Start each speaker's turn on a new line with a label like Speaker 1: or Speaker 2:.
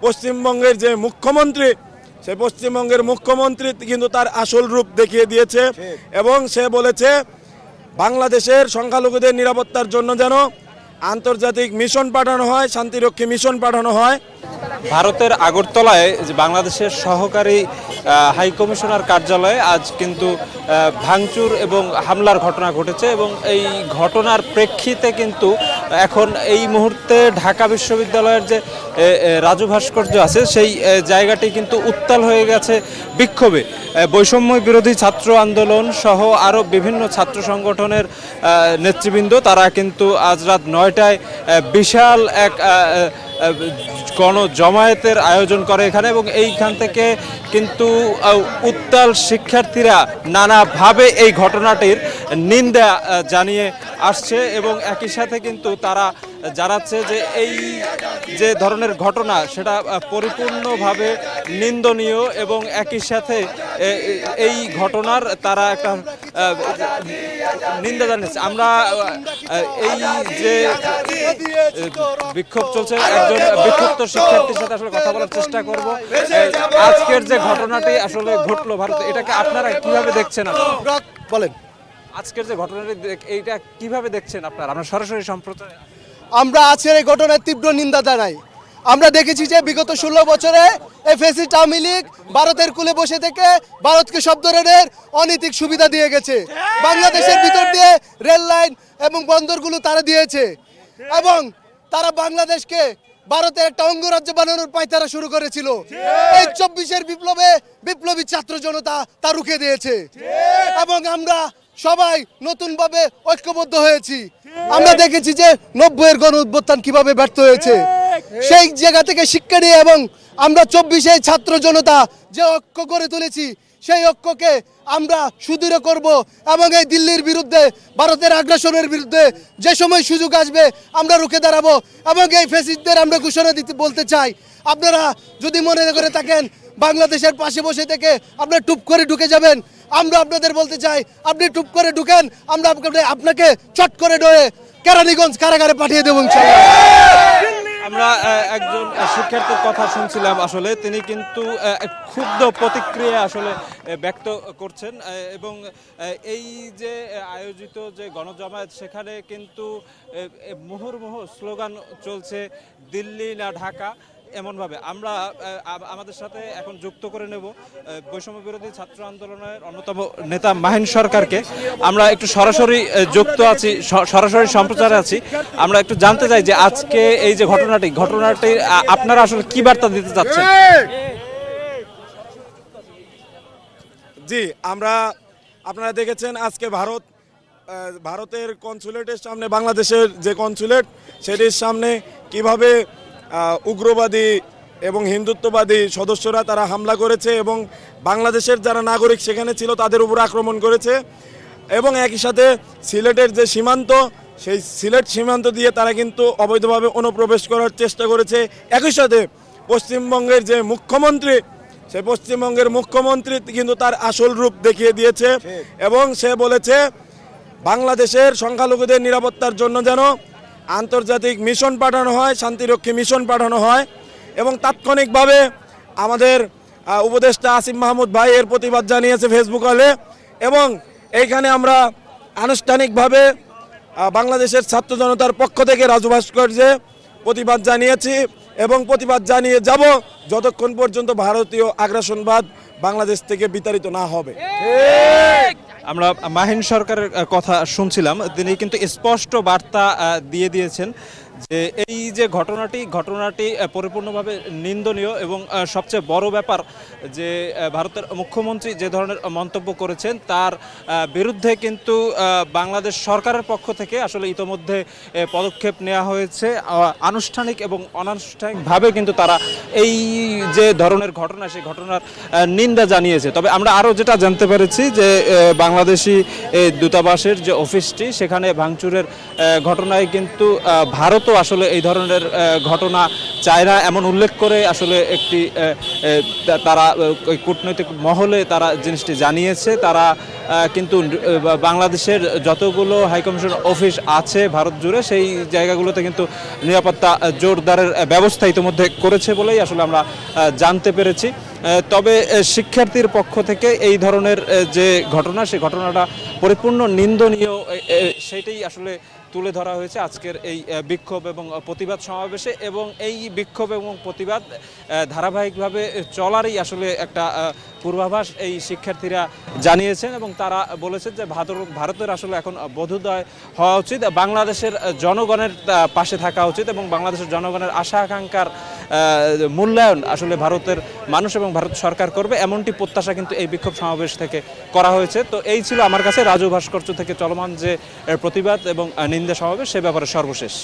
Speaker 1: পশ্চিমবঙ্গের যে মুখ্যমন্ত্রী, সেই পশ্চিমবঙ্গের মুখ্যমন্ত্রী কিন্তু তার আসল রূপ দেখিয়ে দিয়েছে এবং সে বলেছে বাংলাদেশের সংখ্যালঘুদের নিরাপত্তার জন্য যেন আন্তর্জাতিক মিশন পাঠানো হয়, শান্তিরক্ষী মিশন পাঠানো হয়।
Speaker 2: ভারতের আগরতলায় যে বাংলাদেশের সহকারী হাই কমিশনার কার্যালয়ে আজ কিন্তু ভাঙচুর এবং হামলার ঘটনা ঘটেছে এবং এই ঘটনার প্রেক্ষিতে কিন্তু এখন এই মুহূর্তে ঢাকা বিশ্ববিদ্যালয়ের যে রাজু ভাস্কর্য আছে সেই জায়গাটি কিন্তু উত্তাল হয়ে গেছে বিক্ষোভে। বৈষম্য বিরোধী ছাত্র আন্দোলন সহ আরও বিভিন্ন ছাত্র সংগঠনের নেতৃবৃন্দ তারা কিন্তু আজ রাত ৯টায় বিশাল এক গণজমায়েতের আয়োজন করে এখানে এবং এইখান থেকে কিন্তু উত্তাল শিক্ষার্থীরা নানাভাবে এই ঘটনাটির নিন্দা জানিয়ে আসছে এবং একই সাথে কিন্তু তারা জানাচ্ছে যে এই যে ধরনের ঘটনা সেটা পরিপূর্ণভাবে নিন্দনীয় এবং একই সাথে এই ঘটনার তারা একটা নিন্দা জানিয়েছে। আমরা এই যে বিক্ষোভ চলছে একজন বিক্ষুব্ধ শিক্ষার্থীর সাথে আসলে কথা বলার চেষ্টা করব। আজকের যে ঘটনাটি আসলে ঘটলো ভারতে, এটাকে আপনারা কিভাবে দেখছেন?
Speaker 3: বলেন,
Speaker 2: আজকের যে ঘটনাটি এইটা কিভাবে দেখছেন আপনারা? আমরা সরাসরি সম্প্রচার
Speaker 3: আমরা আজকের এই ঘটনার তীব্র নিন্দা জানাই। আমরা দেখেছি যে বিগত 16 বছরে এই ফ্যাসিস্ট আওয়ামী লীগ ভারতের কুলে বসে থেকে ভারতকে সব ধরনের অনৈতিক সুবিধা দিয়ে গেছে। বাংলাদেশের ভিতর দিয়ে রেল লাইন এবং বন্দরগুলো তারা দিয়েছে এবং তারা বাংলাদেশকে ভারতের একটা অঙ্গরাজ্য বানানোর পায়তারা শুরু করেছিল। এই 24-এর বিপ্লবে বিপ্লবী ছাত্র জনতা তা রুখে দিয়েছে এবং আমরা সবাই নতুনভাবে ঐক্যবদ্ধ হয়েছি। আমরা দেখেছি যে 90-এর গণ অভ্যুত্থান কিভাবে ব্যর্থ হয়েছে। সেই জায়গা থেকে শিক্ষা নিয়ে এবং আমরা 24-এর ছাত্র জনতা যে ঐক্য করে তুলেছি সেই ঐক্যকে আমরা সুদৃঢ় করব এবং এই দিল্লির বিরুদ্ধে ভারতের আগ্রাসনের বিরুদ্ধে যে সময় সুযোগ আসবে আমরা রুখে দাঁড়াবো এবং এই ফ্যাসিস্টদের আমরা ঘোষণা দিতে বলতে চাই, আপনারা যদি মনে করে থাকেন বাংলাদেশের পাশে বসে থেকে আপনারা টুপ করে ঢুকে যাবেন, আমরা আপনাদের বলতে চাই আপনি টুপ করে ঢুকেন, আমরা আপনাকে চট করে ডয়ে কেরানীগঞ্জ কারাগারে পাঠিয়ে দেবো ইনশাআল্লাহ।
Speaker 2: আমরা একজন শিক্ষার্থীর কথা শুনছিলাম, আসলে তিনি কিন্তু ক্ষুব্ধ প্রতিক্রিয়া আসলে ব্যক্ত করছেন এবং এই যে আয়োজিত যে গণজমায়েত সেখানে কিন্তু মুহুর্মুহু স্লোগান চলছে, দিল্লি না ঢাকা, এমনভাবে। আমরা আমাদের সাথে এখন যুক্ত করে নেব বৈষম্য বিরোধী ছাত্র আন্দোলনের অন্যতম নেতা মাহিন সরকারকে। আমরা একটু সরাসরি যুক্ত আছি, সরাসরি সম্প্রচারে আছি। আমরা একটু জানতে চাই যে আজকে এই যে ঘটনাটি আপনারা আসলে কি বার্তা দিতে চাচ্ছেন?
Speaker 1: জি, আপনারা দেখেছেন আজকে ভারতের কনসুলেটের সামনে, বাংলাদেশের যে কনসুলেট সেটির সামনে কিভাবে উগ্রবাদী এবং হিন্দুত্ববাদী সদস্যরা তারা হামলা করেছে এবং বাংলাদেশের যারা নাগরিক সেখানে ছিল তাদের উপর আক্রমণ করেছে এবং একই সাথে সিলেটের যে সীমান্ত সেই সিলেট সীমান্ত দিয়ে তারা কিন্তু অবৈধভাবে অনুপ্রবেশ করার চেষ্টা করেছে। একই সাথে পশ্চিমবঙ্গের যে মুখ্যমন্ত্রী, সেই পশ্চিমবঙ্গের মুখ্যমন্ত্রী কিন্তু তার আসল রূপ দেখিয়ে দিয়েছে এবং সে বলেছে বাংলাদেশের সংখ্যালঘুদের নিরাপত্তার জন্য যেন আন্তর্জাতিক মিশন পাঠানো হয়, শান্তিরক্ষী মিশন পাঠানো হয় এবং তাৎক্ষণিকভাবে আমাদের উপদেষ্টা আসিফ মাহমুদ ভাই এর প্রতিবাদ জানিয়েছে ফেসবুক হলে এবং এইখানে আমরা আনুষ্ঠানিকভাবে বাংলাদেশের ছাত্র জনতার পক্ষ থেকে রাজু ভাস্কর্যে প্রতিবাদ জানিয়েছি এবং প্রতিবাদ জানিয়ে যাব যতক্ষণ পর্যন্ত ভারতীয় আগ্রাসনবাদ বাংলাদেশ থেকে বিতাড়িত না হবে।
Speaker 2: আমরা মাহিন সরকারের কথা শুনছিলাম, তিনি কিন্তু স্পষ্ট বার্তা দিয়ে দিয়েছেন যে এই যে ঘটনাটি পরিপূর্ণভাবে নিন্দনীয় এবং সবচেয়ে বড় ব্যাপার যে ভারতের মুখ্যমন্ত্রী যে ধরনের মন্তব্য করেছেন তার বিরুদ্ধে কিন্তু বাংলাদেশ সরকারের পক্ষ থেকে আসলে ইতোমধ্যে পদক্ষেপ নেওয়া হয়েছে। আনুষ্ঠানিক এবং অনানুষ্ঠানিকভাবে কিন্তু তারা এই যে ধরনের ঘটনা সেই ঘটনার নিন্দা জানিয়েছে। তবে আমরা আরও যেটা জানতে পেরেছি যে বাংলাদেশি দূতাবাসের যে অফিসটি সেখানে ভাঙচুরের ঘটনায় কিন্তু ভারতও আসলে এই ধরনের ঘটনা চায় না, এমন উল্লেখ করে আসলে একটি তারা ওই কূটনৈতিক মহলে তারা জিনিসটি জানিয়েছে। তারা কিন্তু বাংলাদেশের যতগুলো হাইকমিশন অফিস আছে ভারত জুড়ে সেই জায়গাগুলোতে কিন্তু নিরাপত্তা জোরদারের ব্যবস্থা ইতিমধ্যে করেছে বলেই আসলে আমরা জানতে পেরেছি। তবে শিক্ষার্থীর পক্ষ থেকে এই ধরনের যে ঘটনা, সেই ঘটনাটা পরিপূর্ণ নিন্দনীয়, সেটাই আসলে তুলে ধরা হয়েছে আজকের এই বিক্ষোভ এবং প্রতিবাদ সমাবেশে। এবং এই বিক্ষোভ এবং প্রতিবাদ ধারাবাহিকভাবে চলারই আসলে একটা পূর্বাভাস এই শিক্ষার্থীরা জানিয়েছেন। এবং তারা বলেছেন যে ভারতের আসলে এখন বোধোদয় হওয়া উচিত, বাংলাদেশের জনগণের পাশে থাকা উচিত এবং বাংলাদেশের জনগণের আশা আকাঙ্ক্ষার মূল্যায়ন আসলে ভারতের মানুষ এবং ভারত সরকার করবে, এমনটি প্রত্যাশা কিন্তু এই বিক্ষোভ সমাবেশ থেকে করা হয়েছে। তো এই ছিল আমার কাছে রাজু ভাস্কর্য থেকে চলমান যে প্রতিবাদ এবং নিন্দা সমাবেশ, সে ব্যাপারে সর্বশেষ।